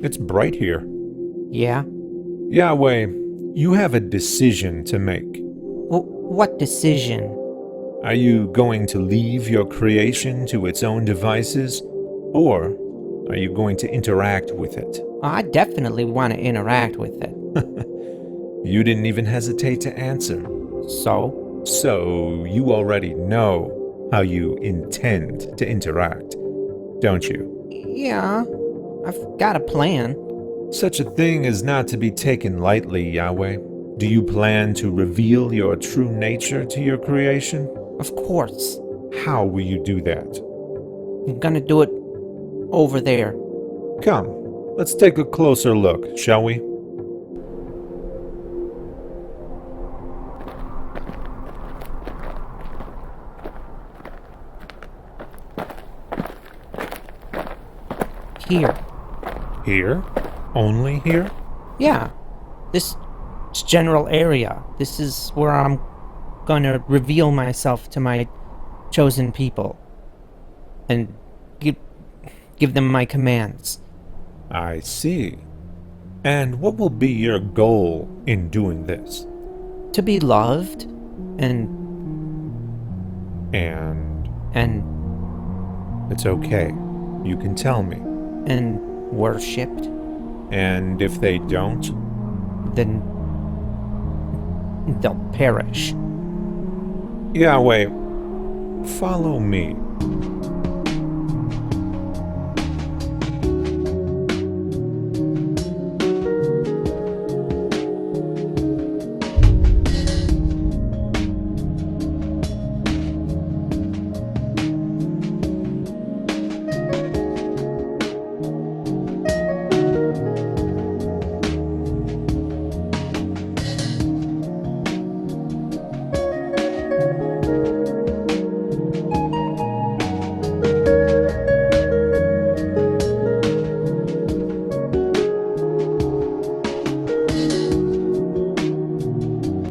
It's bright here. Yeah? Yahweh, you have a decision to make. What decision? Are you going to leave your creation to its own devices, or are you going to interact with it? I definitely want to interact with it. You didn't even hesitate to answer. So? So, you already know how you intend to interact, don't you? Yeah, I've got a plan. Such a thing is not to be taken lightly, Yahweh. Do you plan to reveal your true nature to your creation? Of course. How will you do that? I'm gonna do it over there. Come, let's take a closer look, shall we? Here. Here? Only here? Yeah. This general area. This is where I'm gonna reveal myself to my chosen people. And give them my commands. I see. And what will be your goal in doing this? To be loved and It's okay. You can tell me. and worshipped, And if they don't? then they'll perish. Yahweh, follow me.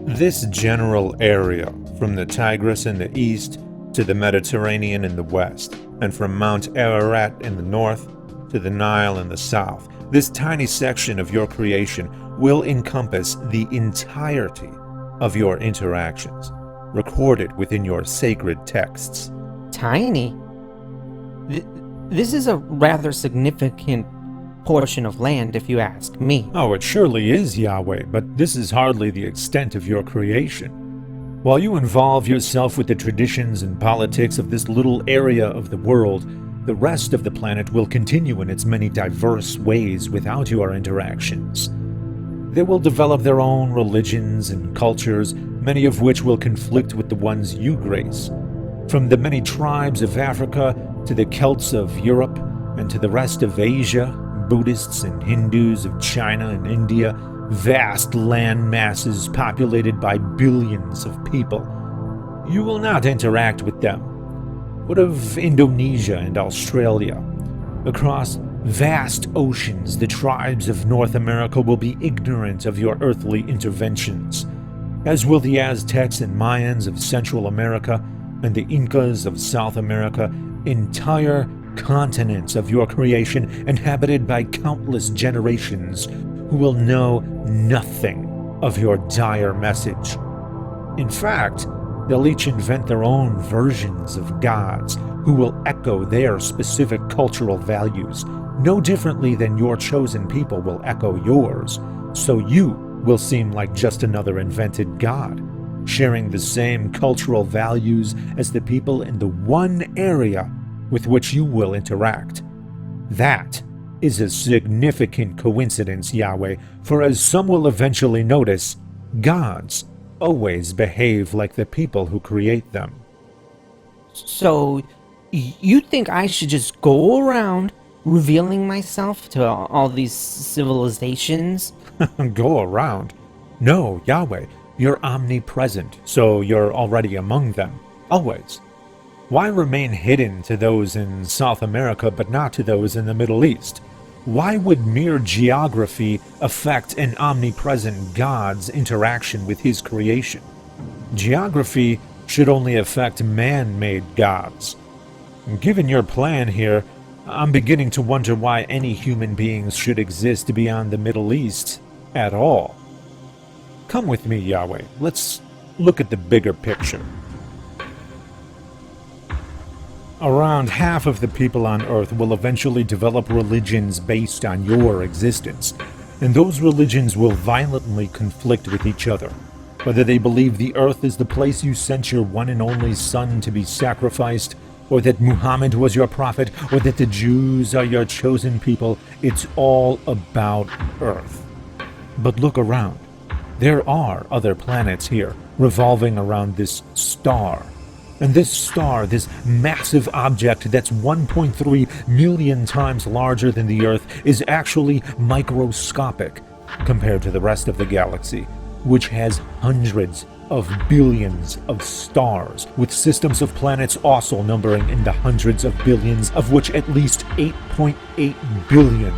This general area, from the Tigris in the east to the Mediterranean in the west, and from Mount Ararat in the north to the Nile in the south, this tiny section of your creation will encompass the entirety of your interactions, recorded within your sacred texts. Tiny? This is a rather significant portion of land, if you ask me. Oh, it surely is, Yahweh, but this is hardly the extent of your creation. While you involve yourself with the traditions and politics of this little area of the world, the rest of the planet will continue in its many diverse ways without your interactions. They will develop their own religions and cultures, many of which will conflict with the ones you grace. From the many tribes of Africa to the Celts of Europe and to the rest of Asia, Buddhists and Hindus of China and India, vast land masses populated by billions of people. You will not interact with them. What of Indonesia and Australia? Across vast oceans, the tribes of North America will be ignorant of your earthly interventions, as will the Aztecs and Mayans of Central America and the Incas of South America. Entire continents of your creation inhabited by countless generations who will know nothing of your dire message. In fact, they'll each invent their own versions of gods who will echo their specific cultural values, no differently than your chosen people will echo yours, so you will seem like just another invented god, sharing the same cultural values as the people in the one area with which you will interact. That is a significant coincidence, Yahweh, for as some will eventually notice, gods always behave like the people who create them. So, you think I should just go around revealing myself to all these civilizations? Go around? No, Yahweh, you're omnipresent, so you're already among them, always. Why remain hidden to those in South America but not to those in the Middle East? Why would mere geography affect an omnipresent God's interaction with his creation? Geography should only affect man-made gods. Given your plan here, I'm beginning to wonder why any human beings should exist beyond the Middle East at all. Come with me, Yahweh. Let's look at the bigger picture. Around half of the people on Earth will eventually develop religions based on your existence, and those religions will violently conflict with each other. Whether they believe the Earth is the place you sent your one and only Son to be sacrificed, or that Muhammad was your prophet, or that the Jews are your chosen people, it's all about Earth. But look around. There are other planets here, revolving around this star. And this star, this massive object that's 1.3 million times larger than the Earth, is actually microscopic compared to the rest of the galaxy, which has hundreds of billions of stars, with systems of planets also numbering in the hundreds of billions, of which at least 8.8 billion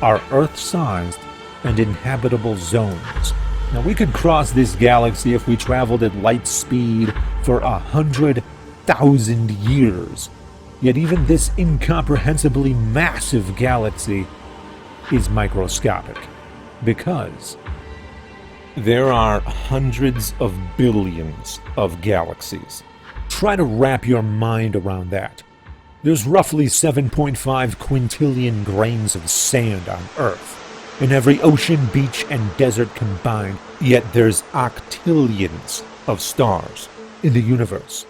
are Earth-sized and inhabitable zones. Now, we could cross this galaxy if we traveled at light speed for 100,000 years. Yet even this incomprehensibly massive galaxy is microscopic, because there are hundreds of billions of galaxies. Try to wrap your mind around that. There's roughly 7.5 quintillion grains of sand on Earth, in every ocean, beach, and desert combined, yet there's octillions of stars in the universe.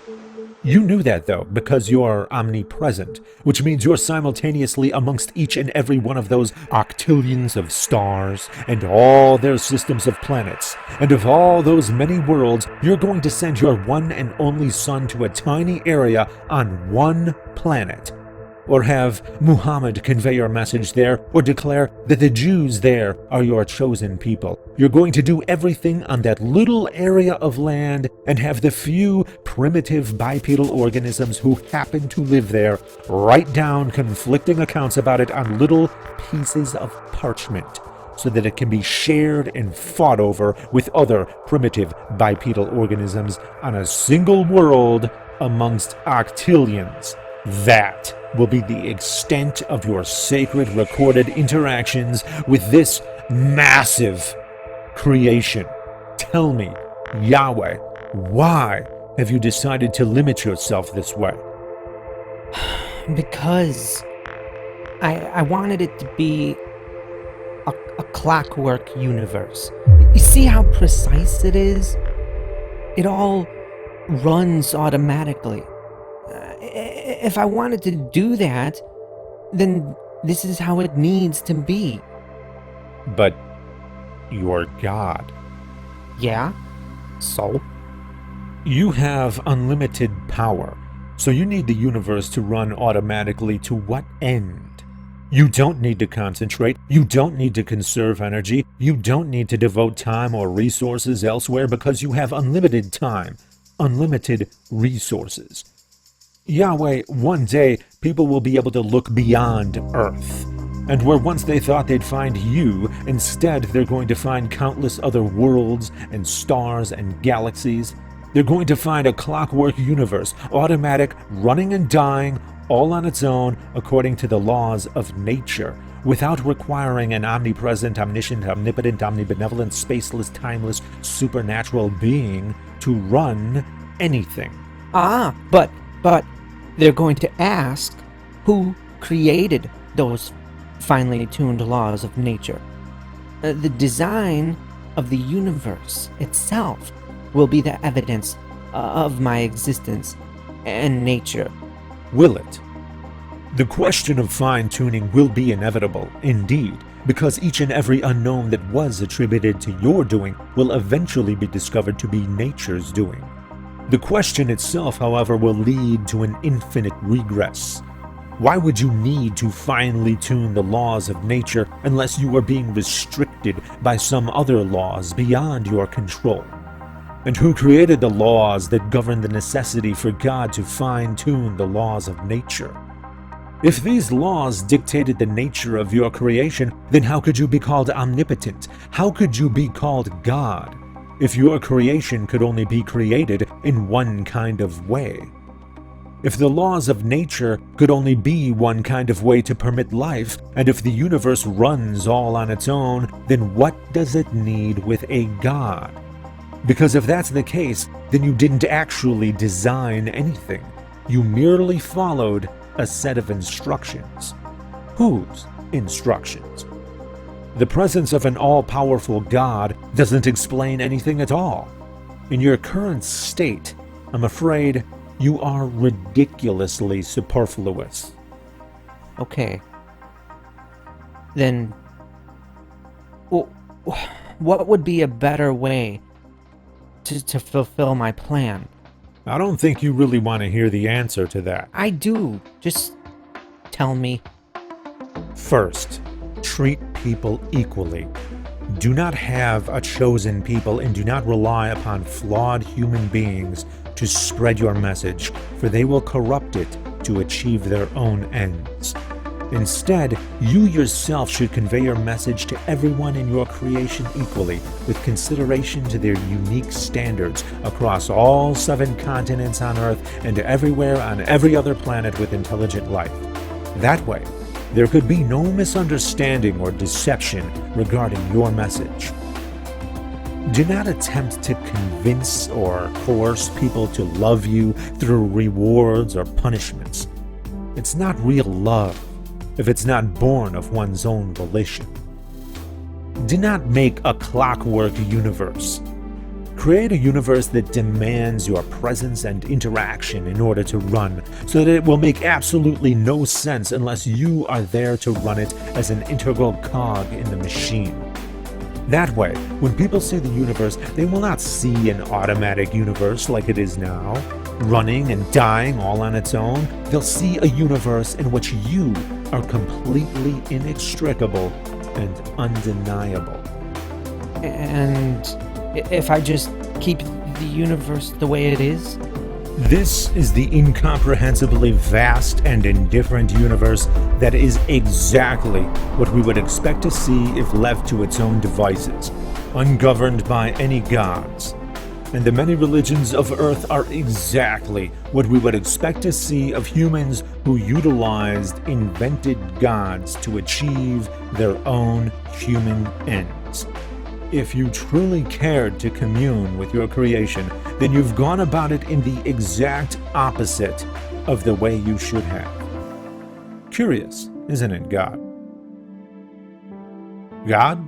You knew that, though, because you're omnipresent, which means you're simultaneously amongst each and every one of those octillions of stars and all their systems of planets. And of all those many worlds, you're going to send your one and only Son to a tiny area on one planet, or have Muhammad convey your message there, or declare that the Jews there are your chosen people. You're going to do everything on that little area of land and have the few primitive bipedal organisms who happen to live there write down conflicting accounts about it on little pieces of parchment, so that it can be shared and fought over with other primitive bipedal organisms on a single world amongst octillions. That will be the extent of your sacred recorded interactions with this massive creation. Tell me, Yahweh, why have you decided to limit yourself this way? Because I wanted it to be a clockwork universe. You see how precise it is? It all runs automatically. If I wanted to do that, then this is how it needs to be. But you're God. Yeah? So? You have unlimited power, so you need the universe to run automatically to what end? You don't need to concentrate, you don't need to conserve energy, you don't need to devote time or resources elsewhere because you have unlimited time, unlimited resources. Yahweh, one day, people will be able to look beyond Earth. And where once they thought they'd find you, instead they're going to find countless other worlds and stars and galaxies. They're going to find a clockwork universe, automatic, running and dying, all on its own according to the laws of nature, without requiring an omnipresent, omniscient, omnipotent, omnibenevolent, spaceless, timeless, supernatural being to run anything. But they're going to ask who created those finely tuned laws of nature. The design of the universe itself will be the evidence of my existence and nature. Will it? The question of fine-tuning will be inevitable, indeed, because each and every unknown that was attributed to your doing will eventually be discovered to be nature's doing. The question itself, however, will lead to an infinite regress. Why would you need to finely tune the laws of nature unless you are being restricted by some other laws beyond your control? And who created the laws that govern the necessity for God to fine-tune the laws of nature? If these laws dictated the nature of your creation, then how could you be called omnipotent? How could you be called God if your creation could only be created in one kind of way? If the laws of nature could only be one kind of way to permit life, and if the universe runs all on its own, then what does it need with a god? Because if that's the case, then you didn't actually design anything. You merely followed a set of instructions. Whose instructions? The presence of an all-powerful God doesn't explain anything at all. In your current state, I'm afraid you are ridiculously superfluous. Okay. Then, what would be a better way to fulfill my plan? I don't think you really want to hear the answer to that. I do. Just tell me. First, treat people equally. Do not have a chosen people and do not rely upon flawed human beings to spread your message, for they will corrupt it to achieve their own ends. Instead, you yourself should convey your message to everyone in your creation equally, with consideration to their unique standards across all 7 continents on Earth and everywhere on every other planet with intelligent life. That way, there could be no misunderstanding or deception regarding your message. Do not attempt to convince or coerce people to love you through rewards or punishments. It's not real love if it's not born of one's own volition. Do not make a clockwork universe. Create a universe that demands your presence and interaction in order to run, so that it will make absolutely no sense unless you are there to run it as an integral cog in the machine. That way, when people say the universe, they will not see an automatic universe like it is now, running and dying all on its own. They'll see a universe in which you are completely inextricable and undeniable. And if I just keep the universe the way it is? This is the incomprehensibly vast and indifferent universe that is exactly what we would expect to see if left to its own devices, ungoverned by any gods. And the many religions of Earth are exactly what we would expect to see of humans who utilized invented gods to achieve their own human ends. If you truly cared to commune with your creation, then you've gone about it in the exact opposite of the way you should have. Curious, isn't it, God? God?